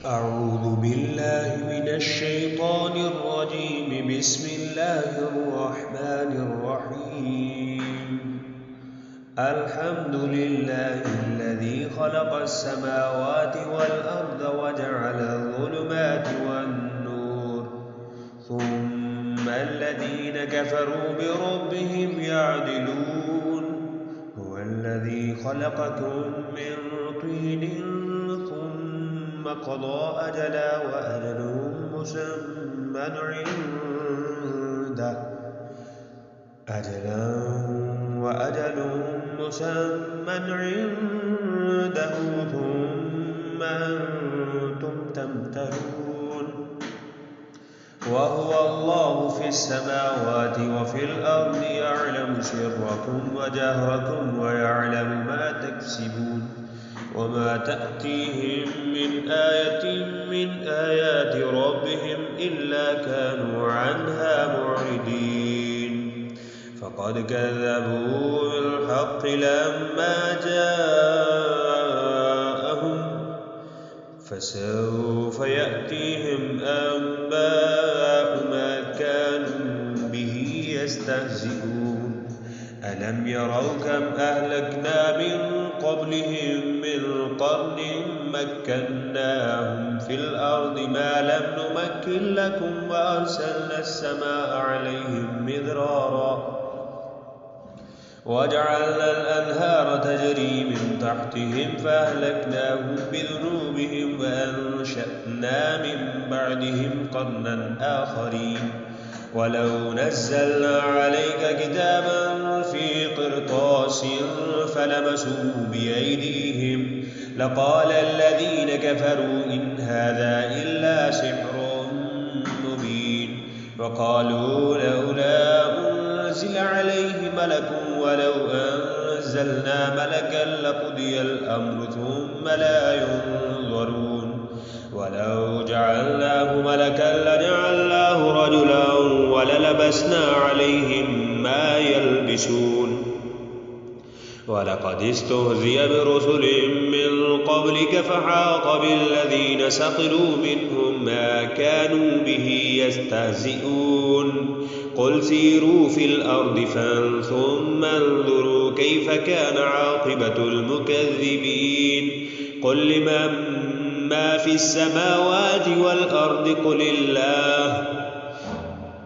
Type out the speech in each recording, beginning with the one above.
أعوذ بالله من الشيطان الرجيم. بسم الله الرحمن الرحيم. الحمد لله الذي خلق السماوات والأرض وجعل الظلمات والنور، ثم الذين كفروا بربهم يعدلون. هو الذي خلقكم من طين ثم قضى أجلا وأجل مسمى عنده ثم أنتم تمترون. وهو الله في السماوات وفي الأرض، يعلم سركم وجهركم ويعلم ما تكسبون. وما تأتيهم من آية من آيات ربهم إلا كانوا عنها معرضين. فقد كذبوا بالحق لما جاءهم، فسوف يأتيهم أنباء ما كانوا به يستهزئون. ألم يروا كم أهلكنا من قبلهم من قرن مكناهم في الأرض ما لم نمكن لكم، وأرسلنا السماء عليهم مدرارا، وجعلنا الأنهار تجري من تحتهم فأهلكناهم بذنوبهم وأنشأنا من بعدهم قرنا آخرين. ولو نزلنا عليك كتابا في قرطاس فلمسوه بأيديهم لقال الذين كفروا إن هذا إلا سحر مبين. وقالوا لولا أنزل عليه ملك، ولو أنزلنا ملكا لقضي الأمر ثم لا ينظرون. ولو جعلناه ملكا لجعلناه رجلا وللبسنا عليهم ما يلبسون. ولقد استهزئ برسل من قبلك فحاق بالذين سخروا منهم ما كانوا به يستهزئون. قل سيروا في الأرض ثم انظروا كيف كان عاقبة المكذبين. قل لمن ما في السماوات والأرض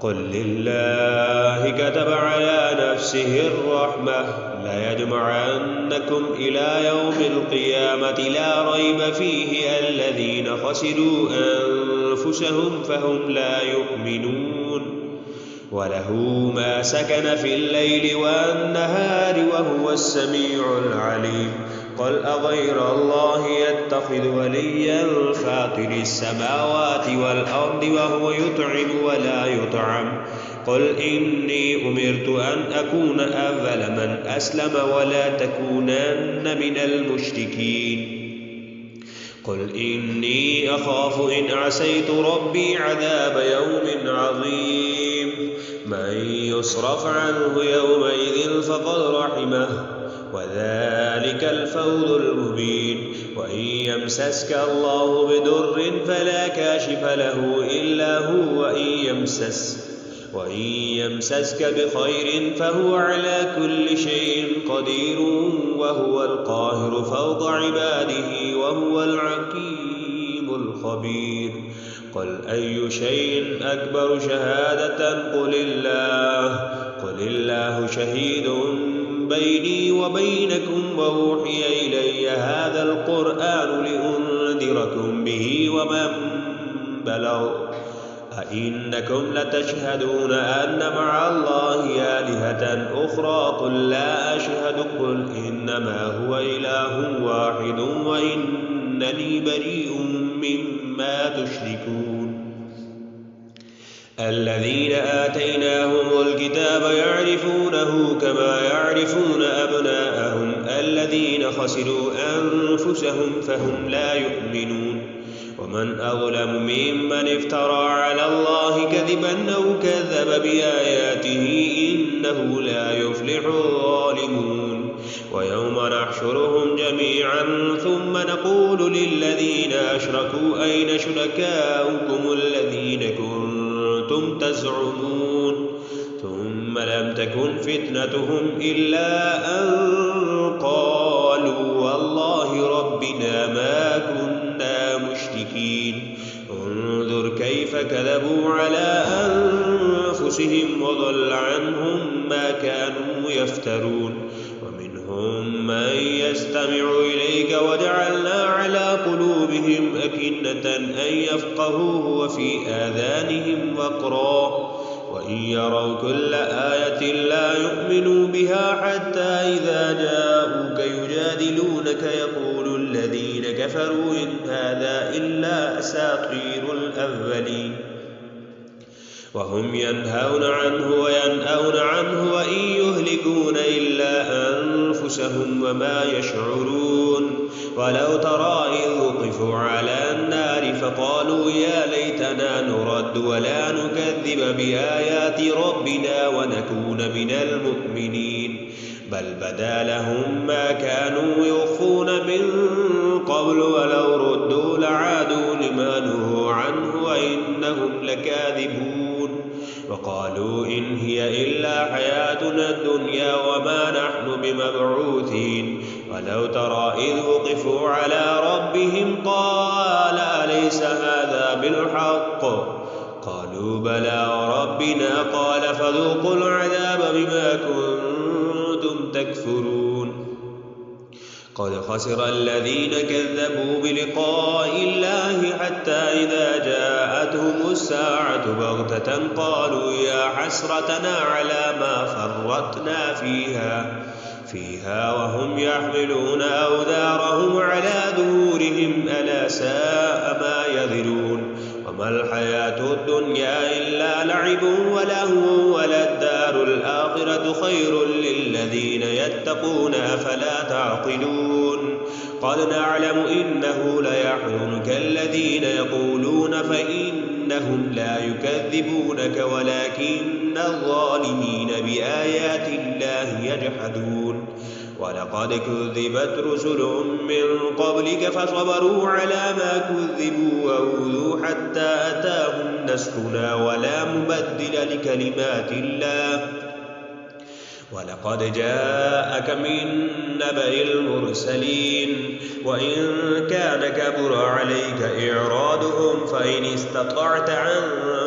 قل لله كتب على نفسه الرحمة ليجمعنكم إلى يوم القيامة لا ريب فيه الذين خسروا أنفسهم فهم لا يؤمنون. وله ما سكن في الليل والنهار وهو السميع العليم. قل أغير الله يتخذ وليا فاطر السماوات والأرض وهو يطعم ولا يطعم. قل إني أمرت أن أكون أول من أسلم ولا تكونن من المشركين. قل إني أخاف إن عسيت ربي عذاب يوم عظيم. من يصرف عنه يومئذ فقد رحمه وذلك الفوز المبين. وإن يمسسك الله بضر فلا كاشف له إلا هو، وإن يمسسك بخير فهو على كل شيء قدير، وهو القاهر فوق عباده وهو الحكيم الخبير. قل أي شيء أكبر شهادة قل الله شهيد بيني وبينكم وأوحي إلي هذا القرآن لأنذركم به ومن بلغ. أئنكم لتشهدون أن مع الله آلهة أخرى قل لا أشهد. قل إنما هو إله واحد وإنني بريء مما تشركون. الذين آتيناهم الكتاب يعرفونه كما يعرفون أبناءهم الذين خسروا أنفسهم فهم لا يؤمنون. ومن أظلم ممن افترى على الله كذبا أو كذب بآياته إنه لا يفلح الظالمون. ويوم نحشرهم جميعا ثم نقول للذين أشركوا أين شركاؤكم الذين كنتم تزعمون ثم لم تكن فتنتهم إلا أن قالوا والله ربنا ما كنا مشركين انظر كيف كذبوا على أنفسهم وضل عنهم ما كانوا يفترون ومنهم من يستمع إليك وجعلنا على قلوبهم أكنة أن يفقهوه وفي آذانهم وقرا وإن يروا كل آية لا يؤمنوا بها حتى إذا جاءوك يجادلونك يقول الذين كفروا إن هذا إلا أساطير الأولين وهم ينهون عنه وينأون عنه وإن يهلكون إلا أنفسهم وما يشعرون ولو ترى إذ وقفوا على النار فقالوا يا ليتنا نرد ولا نكذب بآيات ربنا ونكون من المؤمنين بل بدا لهم ما كانوا يخفون من قبل ولو ردوا لعادوا لما نهوا عنه وإنهم لكاذبون وقالوا إن هي إلا حياتنا الدنيا وما نحن بمبعوثين ولو ترى إذ وقفوا على ربهم قال أليس هذا بالحق قالوا بلى وربنا قال فذوقوا العذاب بما كنتم تكفرون قد خسر الذين كذبوا بلقاء الله حتى إذا جاءتهم الساعة بغتة قالوا يا حسرتنا على ما فرطنا فيها وهم يحملون أوزارهم على ظهورهم ألا ساء ما يذرون وما الحياة الدنيا إلا لعب ولهو وللدار الآخرة خير للذين يتقون أفلا تعقلون قد نعلم إنه ليحزنك الذين يقولون فإنهم لا يكذبونك ولكن الظالمين بآيات الله يجحدون ولقد كذبت رسل من قبلك فصبروا على ما كذبوا وأوذوا حتى أتاهم نصرنا ولا مبدل لكلمات الله ولقد جاءك من نبأ المرسلين وإن كان كبر عليك إعراضهم فإن استطعت أن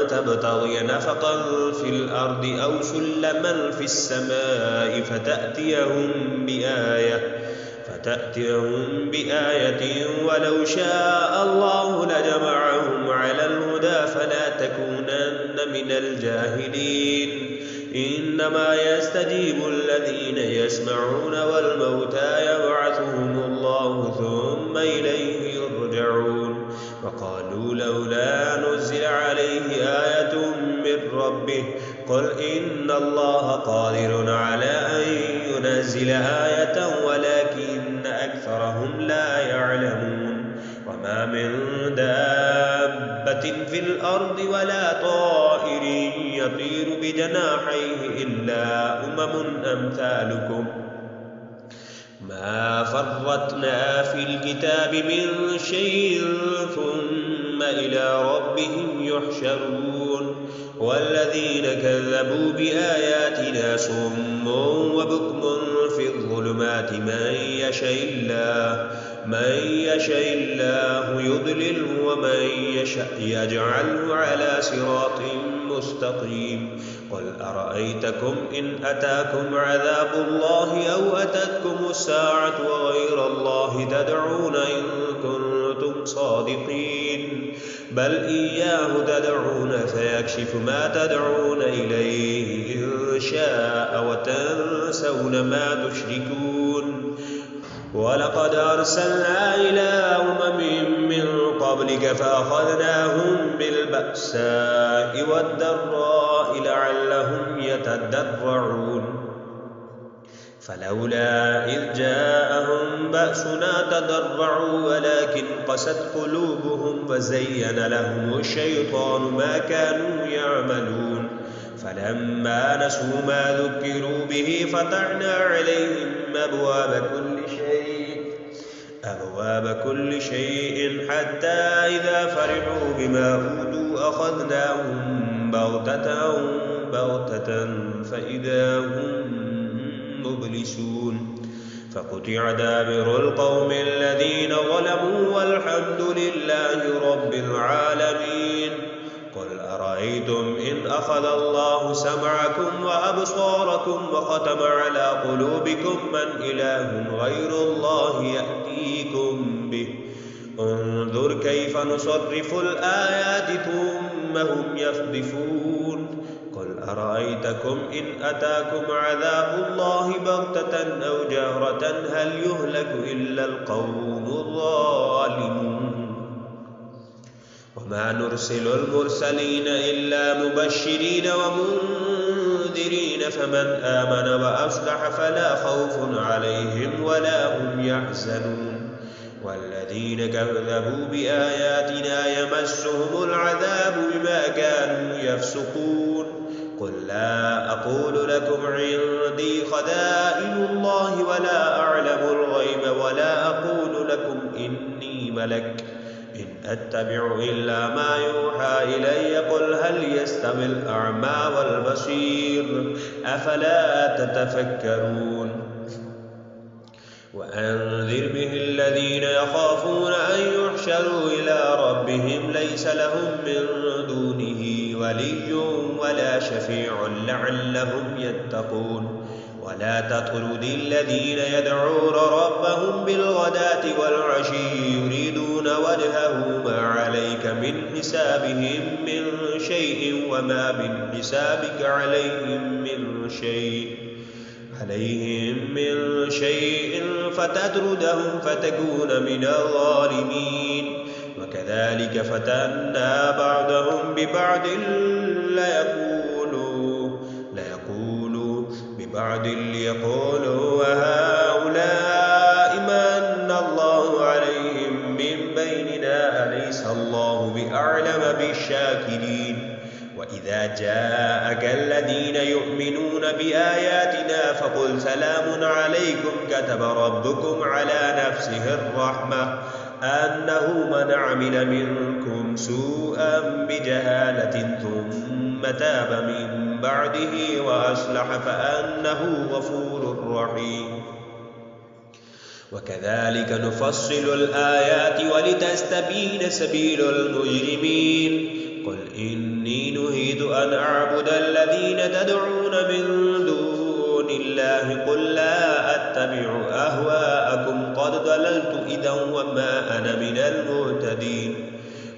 تبتغي نفقا في الأرض أو سلما في السماء فتأتيهم بآية ولو شاء الله لجمعهم على الهدى فلا تكونن من الجاهلين إنما يستجيب الذين يسمعون والموتى يبعثهم الله ثم إليه يرجعون وقالوا لولا نزل عليه آية من ربه قل إن الله قادر على أن ينزل آية ولكن أكثرهم لا يعلمون وما من دابة في الأرض ولا طائر يطير بجناحيه إلا أمثالكم ما فرطنا في الكتاب من شيء ثم إلى ربهم يحشرون والذين كذبوا بآياتنا صم وبكم في الظلمات من يشاء الله يضلله ومن يشاء يجعله على صراط مستقيم قل أرأيتكم إن أتاكم عذاب الله أو أتتكم الساعة وغير الله تدعون إن كنتم صادقين بل إياه تدعون فيكشف ما تدعون إليه إن شاء وتنسون ما تشركون ولقد أرسلنا إلى من قبلك فأخذناهم بالبأساء والضراء لعلهم يتضرعون فلولا إذ جاءهم بأسنا تضرعوا ولكن قست قلوبهم وزين لهم الشيطان ما كانوا يعملون فلما نسوا ما ذكروا به فتحنا عليهم أبواب كل شيء حتى إذا فرحوا بما أوتوا أخذناهم بغتة فإذا هم مبلسون فقطع دابر القوم الذين ظلموا والحمد لله رب العالمين. قل أرأيتم إن أخذ الله سمعكم وأبصاركم وختم على قلوبكم من إله غير الله يأتيكم به انظر كيف نصرف الآيات ثم هم يصدفون. قل أرأيتكم إن أتاكم عذاب الله بغتة أو جهرة هل يهلك إلا القوم الظالمون. وما نرسل المرسلين إلا مبشرين ومنذرين فمن آمن وأصلح فلا خوف عليهم ولا هم يحزنون. والذين كذبوا بآياتنا يمسهم العذاب بما كانوا يفسقون. قل لا أقول لكم عندي خزائن الله ولا أعلم الغيب ولا أقول لكم إني ملك إن أتبع إلا ما يوحى إلي قل هل يستوي الأعمى والبصير أفلا تتفكرون. وأنذر به الذين يخافون أن يحشروا إلى ربهم ليس لهم من دونه ولي ولا شفيع لعلهم يتقون. ولا تطرد الذين يدعون ربهم بالغداة والعشي يريدون وجهه ما عليك من حسابهم من شيء وما من حسابك عليهم من شيء فتطردهم فتكون من الظالمين. وكذلك فتنا بعضهم ببعض ليقولوا وهؤلاء من الله عليهم من بيننا أليس الله بأعلم بالشاكرين. وإذا جاءك الذين يؤمنون بآياتنا فقل سلام عليكم كتب ربكم على نفسه الرحمة أنه من عمل منكم سوءا بجهالة ثم تاب من بعده وأصلح فأنه غفور رحيم. وكذلك نفصل الآيات ولتستبين سبيل المجرمين. قل إني نهيت أن أعبد الذين تدعون من دون الله قل لا أتبع أهواءكم قد ضللت إذا وما أنا من المهتدين.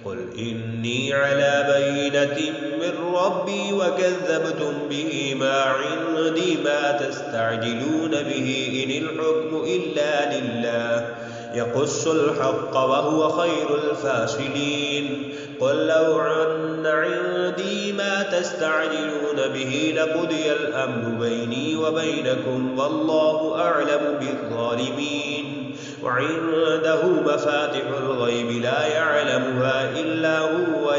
قل إني على بينة من ربي وكذبتم به ما عندي ما تستعجلون به إن الحكم إلا لله يقص الحق وهو خير الفاصلين. قل لو أن عندي ما تستعجلون به لقضي الأمر بيني وبينكم والله أعلم بالظالمين. وعنده مفاتح الغيب لا يعلمها إلا هو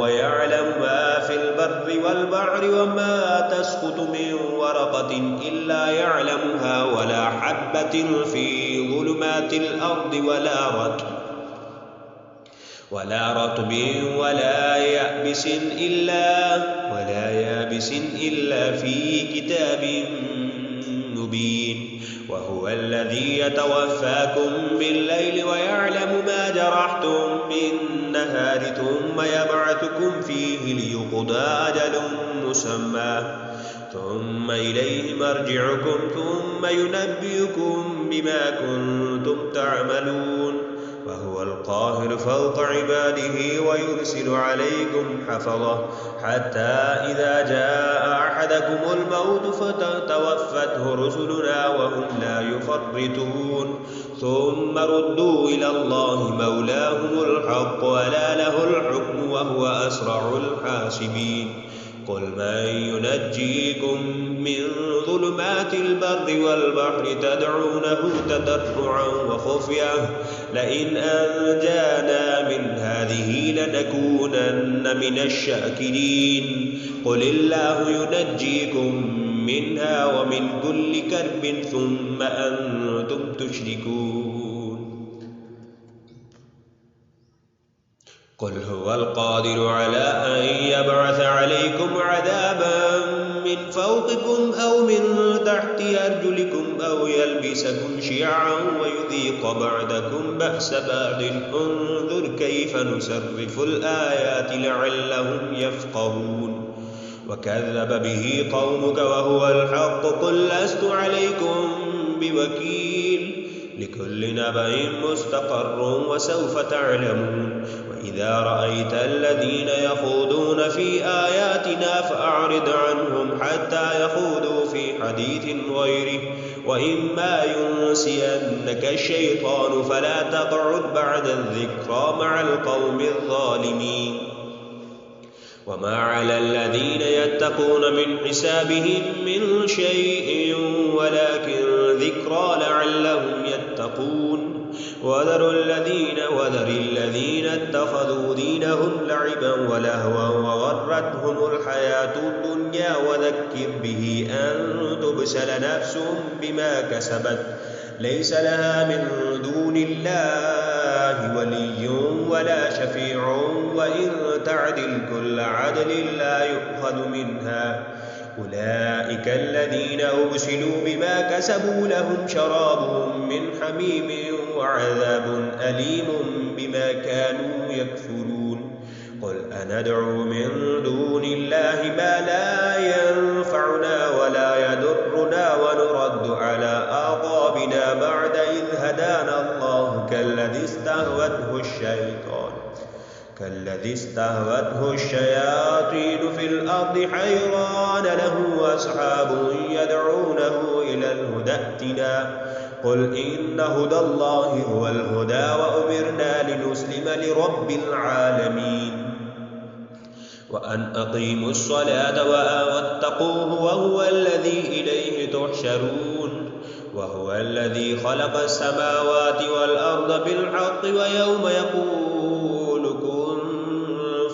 ويعلم ما في البر والبحر وما تسقط من ورقة إلا يعلمها ولا حبة في ظلمات الأرض ولا رطب ولا يابس إلا في كتاب مبين. وهو الذي يتوفاكم بالليل ويعلم ما جرحتم بالنهار ثم يبعثكم فيه ليقضى أجل مسمى ثم إليه مرجعكم ثم ينبئكم بما كنتم تعملون. وهو القاهر فوق عباده ويرسل عليكم حفظه حتى إذا جاء أحدكم الموت فتوفته رسلنا وهم لا يفرطون ثم ردوا إلى الله مولاهم الحق ولا له الحكم وهو أسرع الحاسبين. قل من ينجيكم من ظلمات البر والبحر تدعونه تضرعا وخفية لئن أنجانا من هذه لنكونن من الشاكرين. قل الله ينجيكم منها ومن كل كرب ثم أنتم تشركون. قل هو القادر على أن يبعث عليكم عذابا من فوقكم أو من تحت أرجلكم أو يلبسكم شيعا ويذيق بعضكم بأس بعض. انظر كيف نصرف الآيات لعلهم يفقهون. وكذب به قومك وهو الحق قل لست عليكم بوكيل. لكل نبأ مستقر وسوف تعلمون. وإذا رأيت الذين يخوضون في آياتنا فأعرض عنهم حتى يخوضوا في حديث غيره وإما ينسينك الشيطان فلا تقعد بعد الذكرى مع القوم الظالمين. وما على الذين يتقون من حسابهم من شيء ولكن ذكرى لعلهم يتقون. وذر الذين اتخذوا دينهم لعبا ولهوا وغرتهم الحياة الدنيا وذكر به أن تبسل نفس بما كسبت ليس لها من دون الله ولي ولا شفيع وإن تعدل كل عدل لا يؤخذ منها. أولئك الذين أبسلوا بما كسبوا لهم شراب من حميم وعذاب أليم بما كانوا يكفرون. قل أندعو من دون الله ما لا ينفعنا ولا يضرنا ونرد على أعقابنا بعد إذ هدانا الله كالذي استهوته الشياطين في الأرض حيران له أصحاب يدعونه إلى الهدى ائتنا. قل إن هدى الله هو الهدى وأمرنا لنسلم لرب العالمين. وأن أقيموا الصلاة واتقوه وهو الذي إليه تحشرون. وهو الذي خلق السماوات والأرض بالحق ويوم يقول كن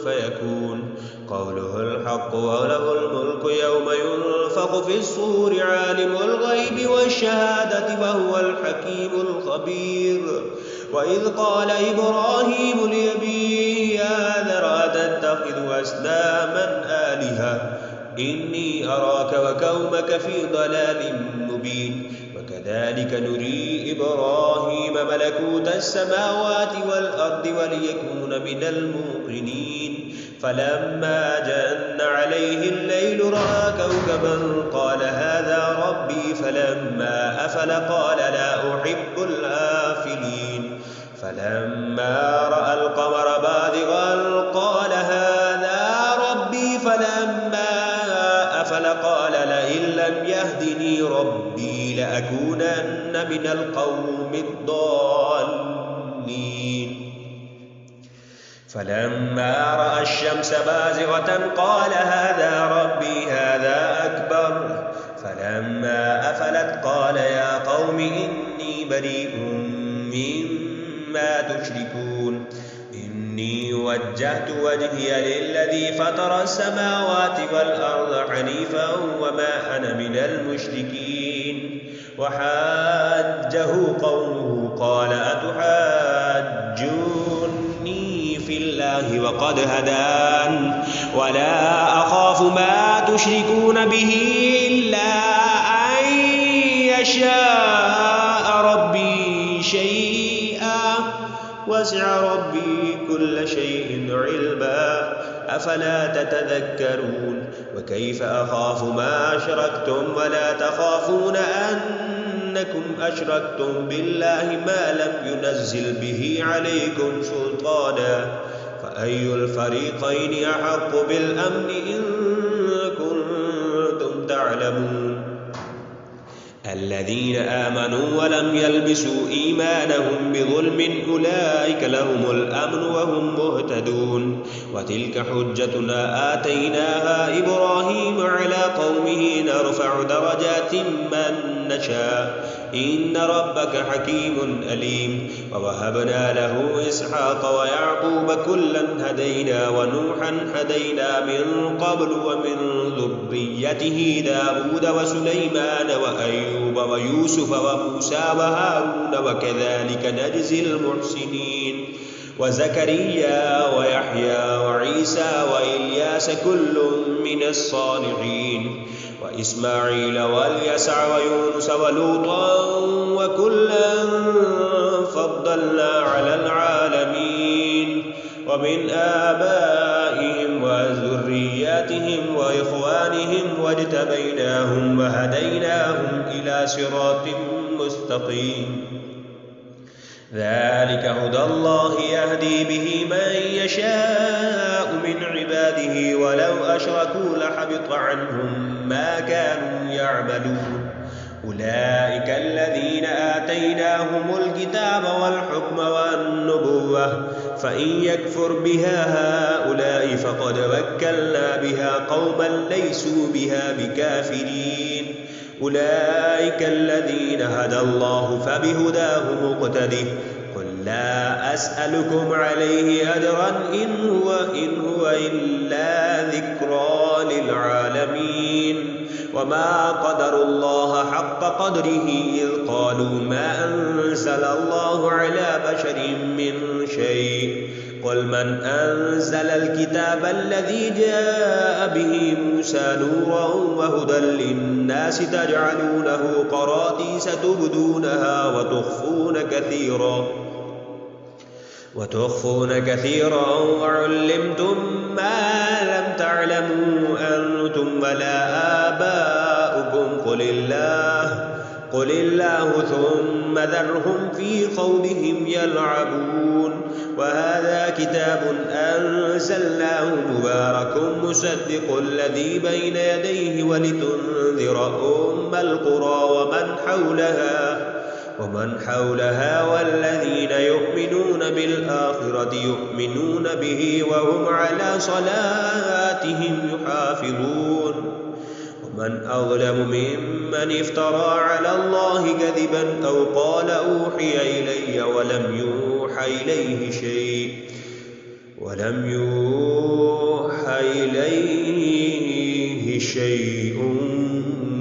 فيكون قوله الحق وله الملك يوم ينفخ في الصور عالم الغيب والشهادة وهو الحكيم الخبير. وإذ قال إبراهيم لأبيه آذر أتتخذ أصناما آلهة إني أراك وقومك في ضلال مبين. وكذلك نري إبراهيم ملكوت السماوات والأرض وليكون من الموقنين. فلما جن عليه الليل رأى كوكبا قال هذا ربي فلما أفل قال لا أحب الآفلين. فلما رأى القمر بازغا قال هذا ربي فلما أفل قال لئن لم يهدني ربي لأكونن من القوم الضالين. فلما رأى الشمس بازغة قال هذا ربي هذا أكبر. فلما أفلت قال يا قوم إني بريء مما تشركون. إني وجهت وجهي للذي فطر السماوات والأرض حنيفا وما أنا من المشركين. وحاجه قومه قال أتحاجوني في الله وقد هدان ولا أخاف ما تشركون به إلا أن يشاء ربي شيئا وسع ربي كل شيء علما أفلا تتذكرون. وكيف أخاف ما أشركتم ولا تخافون أنكم أشركتم بالله ما لم ينزل به عليكم سلطانا فأي الفريقين أحق بالأمن إن كنتم تعلمون. الذين آمنوا ولم يلبسوا إيمانهم بظلم أولئك لهم الأمن وهم مهتدون. وتلك حجتنا آتيناها إبراهيم على قومه نرفع درجات من نشاء إن ربك حكيم أليم. ووهبنا له إسحاق ويعقوب كلا هدينا ونوحا هدينا من قبل ومن ذريته داود وسليمان وأيوب ويوسف وموسى وهارون وكذلك نجزي المحسنين وزكريا ويحيى وعيسى وإلياس كل من الصالحين وإسماعيل واليسع ويونس ولوطا وكلا فضلنا على العالمين ومن آبائهم وذرياتهم وإخوانهم واجتبيناهم وهديناهم إلى صراط مستقيم ذلك هدى الله يهدي به من يشاء من عباده ولو أشركوا لحبط عنهم ما كانوا يعملون أولئك الذين آتيناهم الكتاب والحكم والنبوة فإن يكفر بها هؤلاء فقد وكلنا بها قوما ليسوا بها بكافرين أولئك الذين هدى الله فبهداه مقتده قل لا أسألكم عليه أجرا إن هو إلا ذكرى للعالمين وما قدروا الله حق قدره إذ قالوا ما أنزل الله على بشر من شيء قل من أنزل الكتاب الذي جاء به موسى نورا وهدى للناس تجعلونه قراطيس تبدونها وتخفون كثيرا وعلمتم ما لم تعلموا أنتم ولا آباؤكم قل الله ثم ذرهم في خوضهم يلعبون وهذا كتاب أنزلناه مبارك مصدق الذي بين يديه ولتنذر أم القرى ومن حولها والذين يؤمنون بالآخرة يؤمنون به وهم على صلاتهم يحافظون ومن أظلم ممن افترى على الله كذبا أو قال أوحي إلي ولم يوحى إليه شيء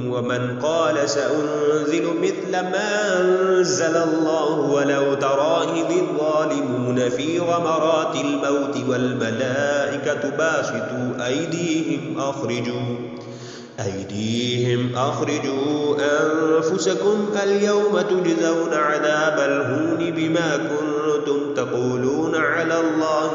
ومن قال سأنزل مثل ما أنزل الله ولو ترى إذ الظالمون في غمرات الموت والملائكة باسطوا أيديهم أخرجوا أنفسكم اليوم تجزون عذاب الهون بما كنتم تقولون على الله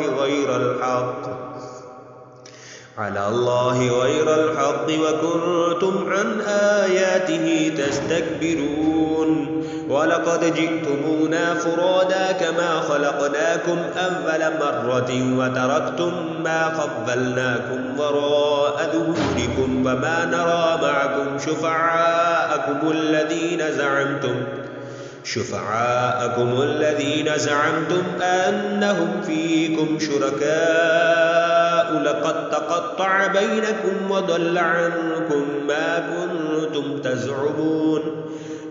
غير الحق وكنتم عن آياته تستكبرون ولقد جئتمونا فرادا كما خلقناكم أول مرة وتركتم ما خولناكم وراء ظهوركم وما نرى معكم شفعاءكم الذين زعمتم أنهم فيكم شركاء لقد تقطع بينكم وضل عنكم ما كنتم تزعمون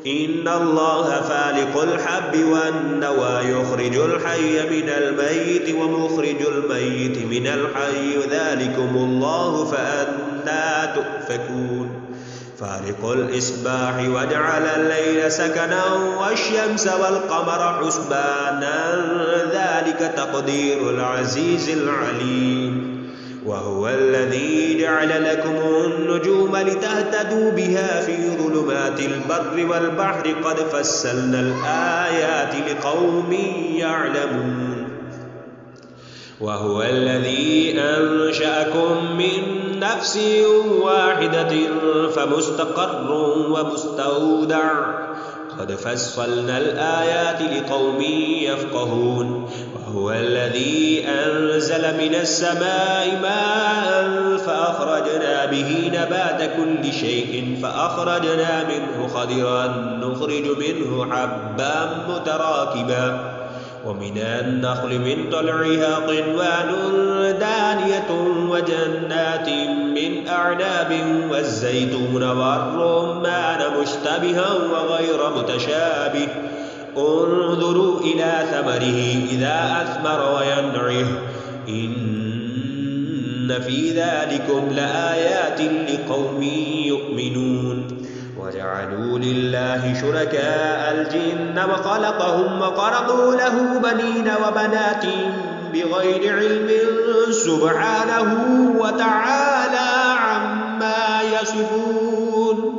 إن الله فالق الحب والنوى يخرج الحي من الميت ومخرج الميت من الحي ذلكم الله فأنى تؤفكون فالق الإصباح وجعل الليل سكنا والشمس والقمر حسبانا ذلك تقدير العزيز العليم وهو الذي جعل لكم النجوم لتهتدوا بها في ظلمات البر والبحر قد فصلنا الآيات لقوم يعلمون وهو الذي أنشأكم من نفس واحدة فمستقر ومستودع قد فصلنا الآيات لقوم يفقهون وهو الذي أنزل من السماء ماء فأخرجنا به نبات كل شيء فأخرجنا منه خضرا نخرج منه حبا متراكبا ومن النخل من طلعها قنوان دانية وجنات من أعناب والزيتون والرمان مشتبها وغير متشابه انظروا إلى ثمره إذا أثمر وينعه إن إن في ذلكم لآيات لقوم يؤمنون وجعلوا لله شركاء الجن وخلقهم وخرقوا له بنين وبنات بغير علم سبحانه وتعالى عما يصفون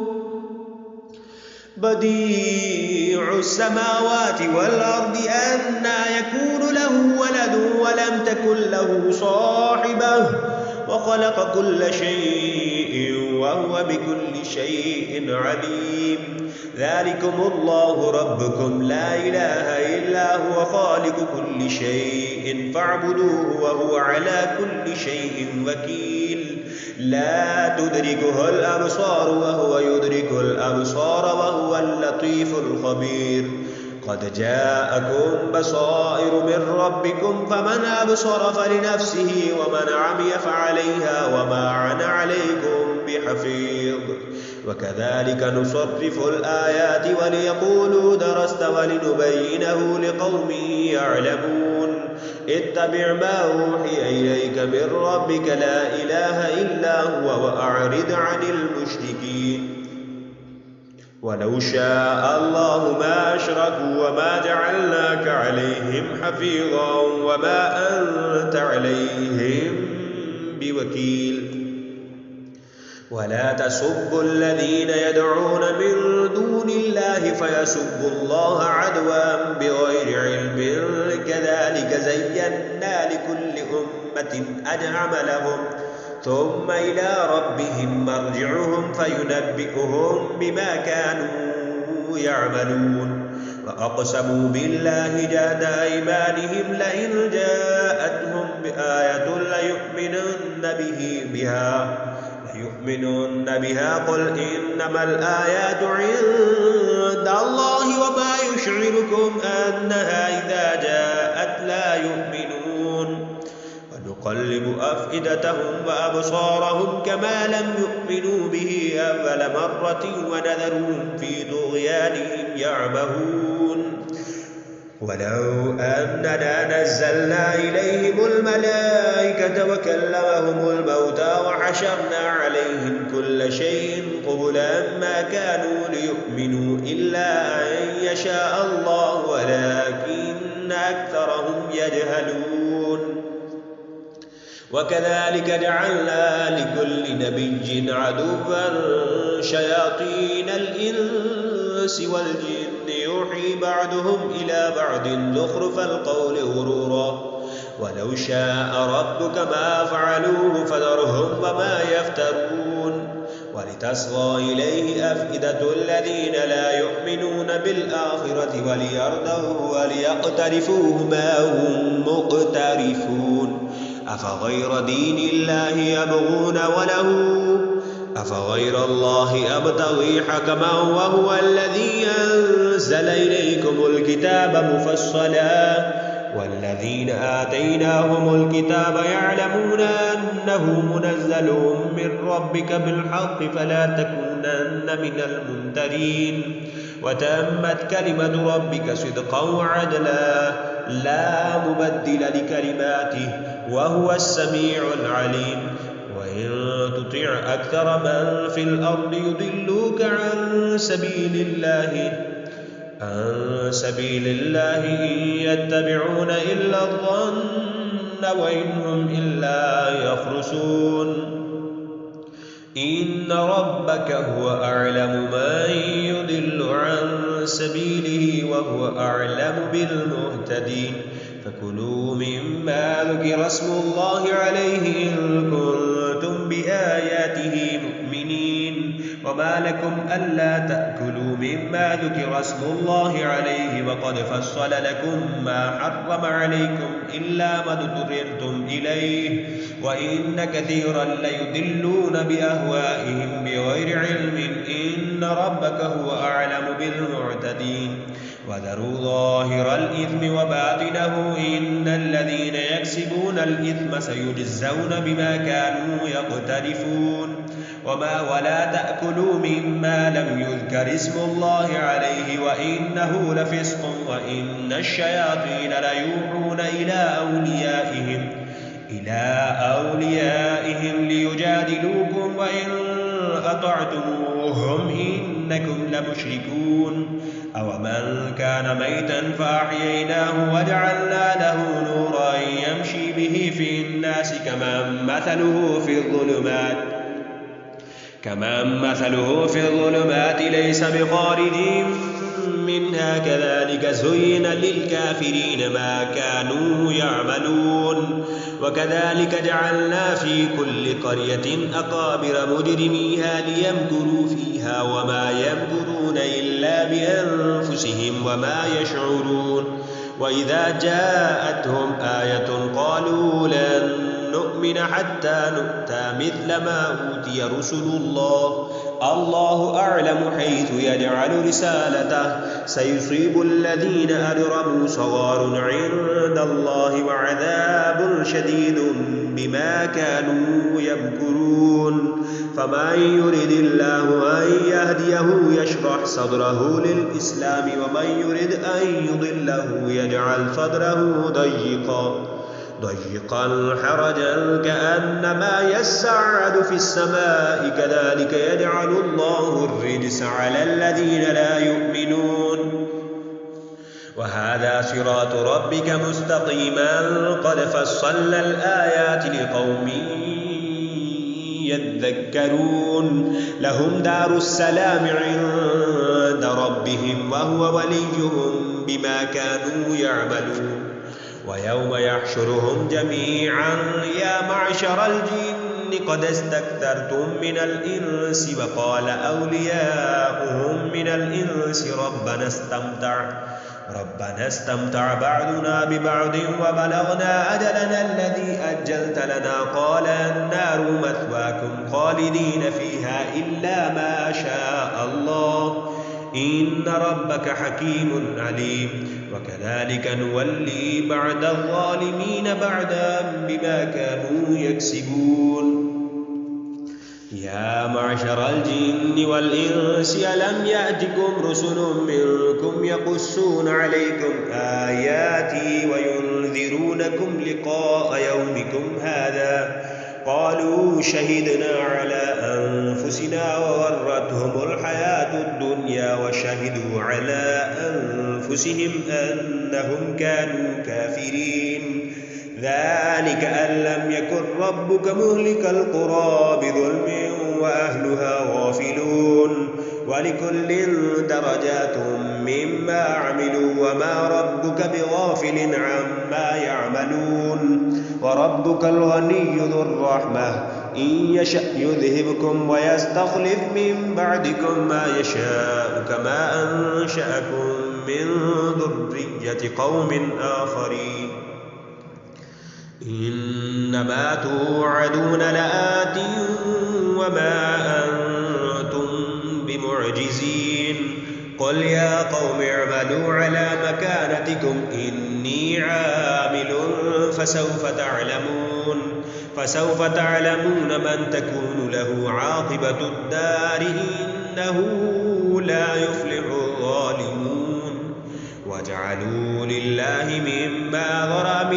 بديع السماوات والأرض أنى يكون له ولد ولم تكن له صاحبة وخلق كل شيء وهو بكل شيء عليم ذلكم الله ربكم لا إله إلا هو خالق كل شيء فاعبدوه وهو على كل شيء وكيل لا تدركه الأبصار وهو يدرك الأبصار وهو اللطيف الخبير قد جاءكم بصائر من ربكم فمن أبصر فلنفسه ومن عمي فعليها وما أنا عليكم بحفيظ وكذلك نصرف الآيات وليقولوا درست ولنبينه لقوم يعلمون اتبع ما أوحي إليك من ربك لا إله إلا هو وأعرض عن المشركين ولو شاء الله ما أشركوا وما جعلناك عليهم حفيظا وما أنت عليهم بوكيل ولا تسبوا الذين يدعون من دون الله فيسبوا الله عدوا بغير علم كذلك زينا لكل أمة أعمالهم ثم إلى ربهم مرجعهم فينبئهم بما كانوا يعملون وأقسموا بالله جهد أيمانهم لئن جاءتهم بآية ليؤمنن بها قل إنما الآيات عند الله وما يشعركم أنها إذا جاءت لا يؤمنون ونقلب أفئدتهم وأبصارهم كما لم يؤمنوا به أول مرة ونذرهم في طغيانهم يعمهون ولو أننا نزلنا إليهم الملائكة وكلمهم الموتى وحشرنا عليهم كل شيء قبلا ما كانوا ليؤمنوا إلا أن يشاء الله ولكن أكثرهم يجهلون وكذلك جعلنا لكل نبي عدوا شياطين الإنس والجن يوحي بعضهم إلى بعض زخرف القول غرورا ولو شاء ربك ما فعلوه فذرهم وما يفترون ولتصغى إليه أفئدة الذين لا يؤمنون بالآخرة وليرضوا وليقترفوا ما هم مقترفون أفغير دين الله يبغون وله أفغير الله أبتغي حكما وهو الذي أنزل إليكم الكتاب مفصلا والذين آتيناهم الكتاب يعلمون أنه منزل من ربك بالحق فلا تكونن من الممترين وتمت كلمة ربك صدقا وعدلا لا مبدل لكلماته وهو السميع العليم وإن تطع أكثر من في الأرض يضلوك عن سبيل الله إن يتبعون إلا الظن وإن هم إلا يخرسون إن ربك هو أعلم من يضل عن سبيله وهو أعلم بالمهتدين فكلوا مما ذكر اسم الله عليه إن كنتم بآياته مؤمنين وما لكم ألا تأكلوا مما ذكر اسم الله عليه وقد فصل لكم ما حرم عليكم إلا ما اضطررتم إليه وإن كثيرا ليضلون بأهوائهم بغير علم إن ربك هو أعلم بالمعتدين وذروا ظاهر الإثم وباطنه إن الذين يكسبون الإثم سيجزون بما كانوا يقترفون ولا تأكلوا مما لم يذكر اسم الله عليه وإنه لفسق وإن الشياطين ليوحون إلى أوليائهم يجادلوكم وإن أطعتموهم إنكم لمشركون أومن كان ميتا فأحييناه وجعلنا له نورا يمشي به في الناس كمن مثله في الظلمات ليس بخارج منها كذلك زين للكافرين ما كانوا يعملون وكذلك جعلنا في كل قرية أكابر مجرميها ليمكروا فيها وما يمكرون إلا بأنفسهم وما يشعرون وإذا جاءتهم آية قالوا لن نؤمن حتى نؤتى مثل ما أوتي رسل الله أعلم حيث يجعل رسالته سيصيب الذين أجرموا صغار عند الله وعذاب شديد بما كانوا يمكرون فمن يرد الله أن يهديه يشرح صدره للإسلام ومن يرد أن يضله يجعل صدره ضيقا حرجا كأنما يسعد في السماء كذلك يجعل الله الرجس على الذين لا يؤمنون وهذا صراط ربك مستقيما قد فصلنا الآيات لقوم يذكرون لهم دار السلام عند ربهم وهو وليهم بما كانوا يعملون ويوم يحشرهم جميعا يا معشر الجن قد استكثرتم من الإنس وقال أولياؤهم من الإنس ربنا استمتع بعضنا ببعض وبلغنا أجلنا الذي أجلت لنا قال النار مثواكم خالدين فيها إلا ما شاء الله إن ربك حكيم عليم وكذلك نولي بعد الظالمين بعدا بما كانوا يكسبون يا معشر الجن والإنس ألم يأتكم رسل منكم يقصون عليكم آياتي وينذرونكم لقاء يومكم هذا قالوا شهدنا على أنفسنا وغرتهم الحياة الدنيا وشهدوا على أنفسهم أنهم كانوا كافرين ذلك أن لم يكن ربك مهلك القرى بظلم وأهلها غافلون ولكل درجات مما عملوا وما ربك بغافل عما يعملون وربك الغني ذو الرحمة إن يشأ يذهبكم ويستخلف من بعدكم ما يشاء كما أنشأكم من ذرية قوم آخرين إنما توعدون لآت وما أنتم بمعجزين قل يا قوم اعملوا على مكانتكم إني عامل فسوف تعلمون من تكون له عاقبة الدار إنه لا يفلح الظالمون وجعلوا لله مما ذرأ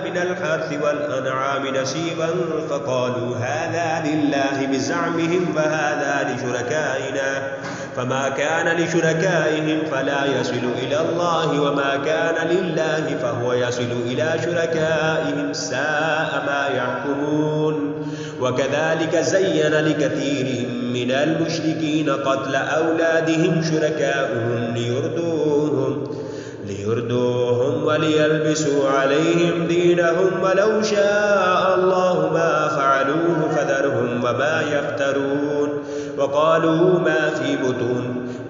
من الحرث والأنعام نصيبا فقالوا هذا لله بزعمهم فهذا لشركائنا فما كان لشركائهم فلا يصل إلى الله وما كان لله فهو يصل إلى شركائهم ساء ما يحكمون وكذلك زين لكثير من المشركين قتل أولادهم شركاؤهم ليردوهم وليلبسوا عليهم دينهم ولو شاء الله ما فعلوه فذرهم وما يفترون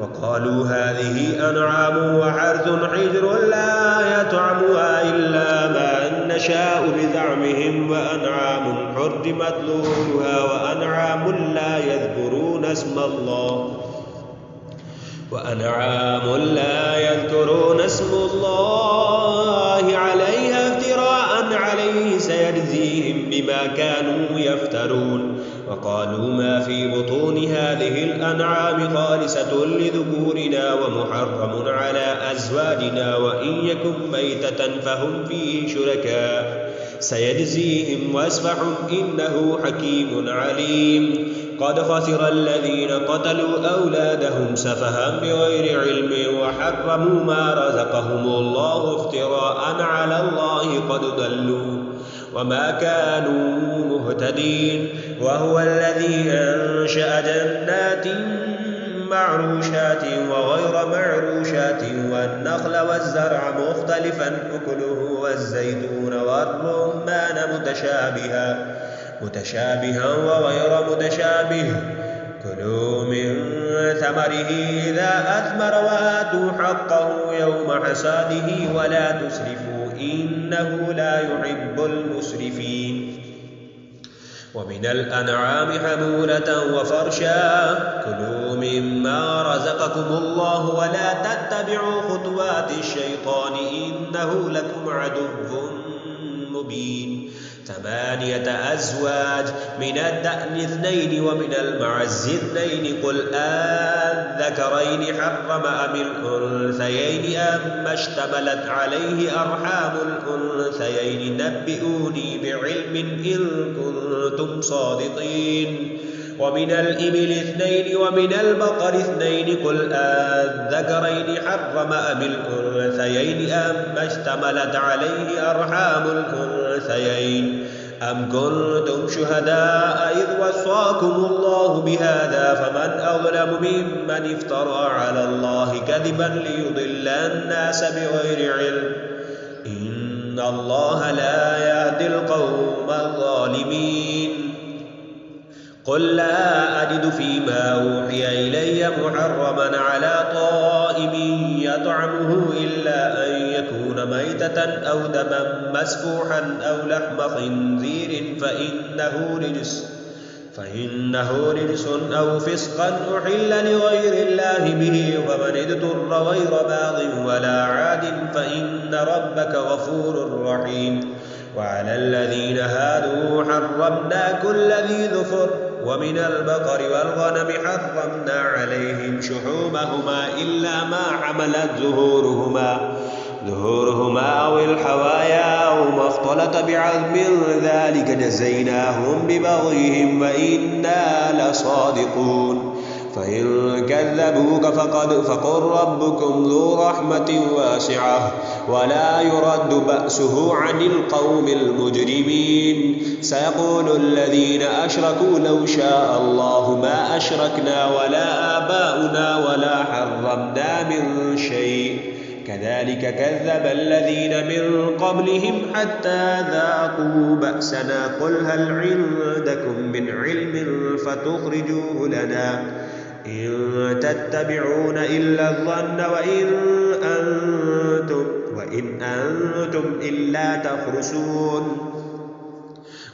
وقالوا هذه أنعام وحرث حجر لا يطعمها إلا ما نشاء بزعمهم وأنعام حرمت ظهورها وأنعام لا يذكرون اسم الله عليها افتراء عليه سيجزيهم بما كانوا يفترون وقالوا ما في بطون هذه الأنعام خالصة لذكورنا ومحرم على أزواجنا وإن يكن ميتة فهم فيه شركاء سيجزيهم ويصفحهم إنه حكيم عليم. قد خسر الذين قتلوا أولادهم سفها بغير علم وحرموا ما رزقهم الله افتراء على الله قد ضلوا وما كانوا مهتدين. وهو الذي أنشأ جنات معروشات وغير معروشات والنخل والزرع مختلفا أكله والزيتون والرمان متشابها وغير متشابه. كلوا من ثمره إذا أثمر وآتوا حقه يوم حصاده ولا تسرفوا إنه لا يحب المسرفين. ومن الأنعام حمولة وفرشا كلوا مما رزقكم الله ولا تتبعوا خطوات الشيطان إنه لكم عدو مبين. 8 أزواج من الدأن 2 ومن المعز 2 قل أذكرين حرم أم الأنثيين أما اشتملت عليه أرحام الأنثيين نبئوني بعلم إن كنتم صادقين. ومن الإبل 2 ومن البقر 2 قل أذكرين حرم أم الأنثيين أما اشتملت عليه أرحام الأنثيين أم كنتم شهداء إذ وصاكم الله بهذا فمن أظلم ممن افترى على الله كذبا ليضل الناس بغير علم إن الله لا يهدي القوم الظالمين. قل لا أجد فيما أوحي إلي محرما على طائم يطعمه إلا أن يكون ميتة أو دما مسفوحا أو لحم خنزير فإنه رجس أو فسقا أحل لغير الله به ومن اضطر غير باغ ولا عاد فإن ربك غفور رحيم. وعلى الذين هادوا حرمنا كل ذي ظفر ومن البقر والغنم حرمنا عليهم شحومهما إلا ما حملت ظهورهما أو الحوايا أو ما اختلط بعظم ذلك جزيناهم ببغيهم وإنا لصادقون. فإن كذبوك فقل ربكم ذو رحمة واسعة ولا يرد بأسه عن القوم المجرمين. سيقول الذين أشركوا لو شاء الله ما أشركنا ولا آباؤنا ولا حرمنا من شيء كذلك كذب الذين من قبلهم حتى ذاقوا بأسنا قل هل عندكم من علم فتخرجوه لنا إن تتبعون إلا الظن وإن أنتم إلا تخرسون.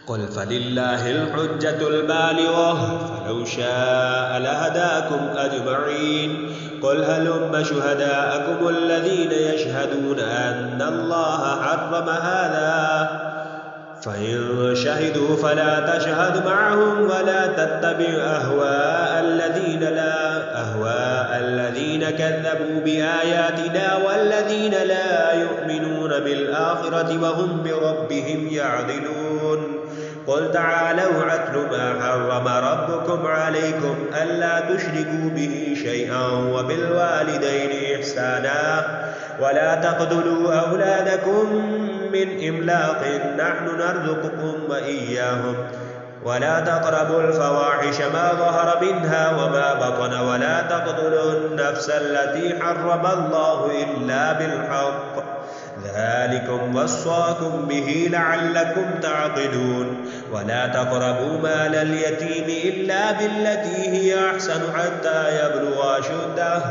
قل فلله الحجة البالغة فلو شاء لهداكم أجمعين. قل هلم شهداءكم الذين يشهدون أن الله حرم هذا فإن شهدوا فلا تشهد معهم ولا تتبع أهواء الذين كذبوا بآياتنا والذين لا يؤمنون بالآخرة وهم بربهم يعدلون. قل تعالوا أتل ما حرم ربكم عليكم ألا تشركوا به شيئا وبالوالدين إحسانا ولا تقتلوا أولادكم من إملاق نحن نرزقكم وإياهم ولا تقربوا الفواحش ما ظهر منها وما بطن ولا تقتلوا النفس التي حرم الله إلا بالحق ذلكم وصاكم به لعلكم تعقلون. ولا تقربوا مال اليتيم إلا بالتي هي أحسن حتى يبلغ أشده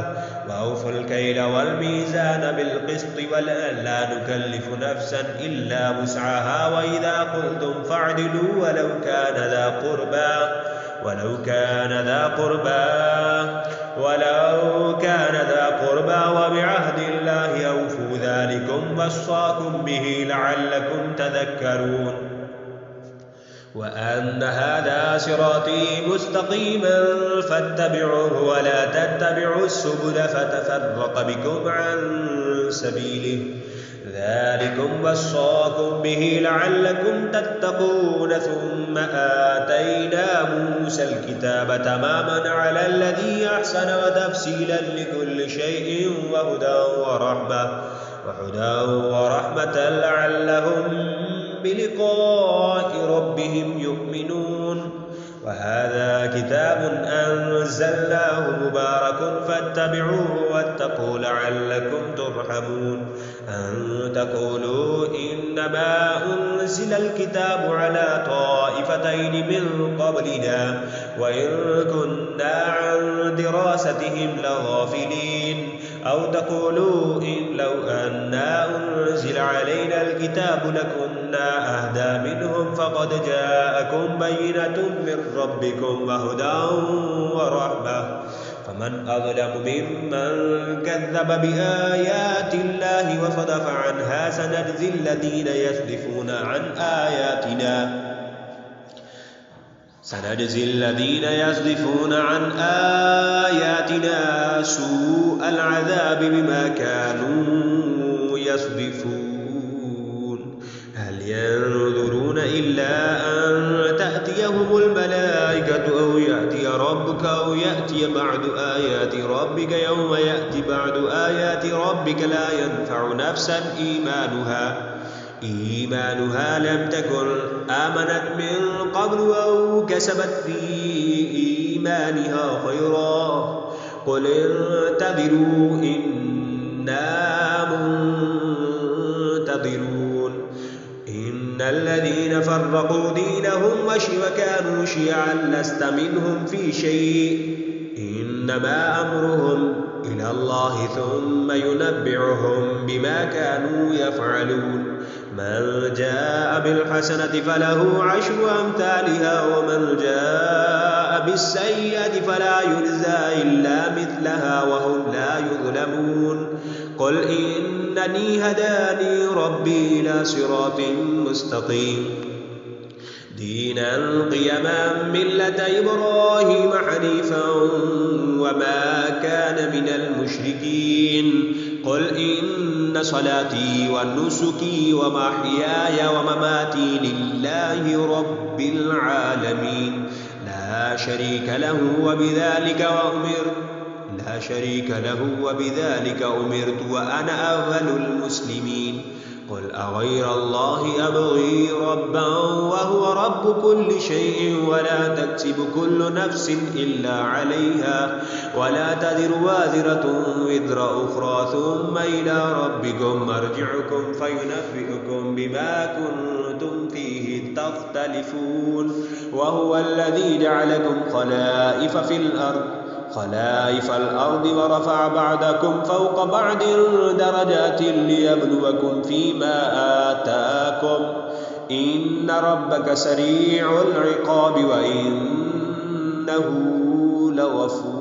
وأوفوا الكيل والميزان بالقسط ولا نكلف نفسا إلا وسعها وإذا قلتم فاعدلوا ولو كان ذا قربى وبعهد الله أوفوا ذلكم وصاكم به لعلكم تذكرون. وأن هذا صراطي مستقيما فاتبعوه ولا تتبعوا السبل فتفرق بكم عن سبيله ذلكم وصاكم به لعلكم تتقون ثم آتينا موسى الكتاب تماما على الذي أحسن وتفصيلا لكل شيء وهدى ورحمة لعلهم بلقاء ربهم يؤمنون وهذا كتاب أنزلناه مبارك فاتبعوه واتقوا لعلكم ترحمون أن تقولوا إنما أنزل الكتاب على طائفتين من قبلنا وإن كنا عن دراستهم لغافلين أو تقولوا إن لو أنا أنزل علينا الكتاب لكنا أهدى منهم فقد جاءكم بينة من ربكم وهدى ورحمة فمن أظلم ممن كذب بآيات الله وصدف عنها سنجزي الذين يصدفون عن آياتنا سوء العذاب بما كانوا يصدفون هل ينظرون إلا أن تأتيهم الملائكة أو يأتي ربك أو يأتي بعد آيات ربك يوم يأتي بعد آيات ربك لا ينفع نفسا إيمانها لم تكن آمنت من قبل أو كسبت في إيمانها خيرا قل انتظروا إنا منتظرون إن الذين فرقوا دينهم وكانوا شيعا لست منهم في شيء إنما أمرهم إلى الله ثم ينبعهم بما كانوا يفعلون من جاء بالحسنة فله عشر أمثالها ومن جاء بالسيئة فلا يجزى إلا مثلها وهم لا يظلمون قل إنني هداني ربي إلى صراط مستقيم دينا قيما ملة إبراهيم حنيفا وما كان من المشركين قل إن صلاتي ونسكي ومحياي ومماتي لله رب العالمين لا شريك له وبذلك أمرت وأنا أول المسلمين قل أغير الله أبغي ربا وهو رب كل شيء ولا تكسب كل نفس إلا عليها ولا تذر وازرة وزر أخرى ثم إلى ربكم مرجعكم فينبئكم بما كنتم فيه تختلفون وهو الذي جعلكم خلائف الأرض ورفع بعضكم فوق بعض درجات ليبلوكم فيما آتاكم إن ربك سريع العقاب وإنه لغفور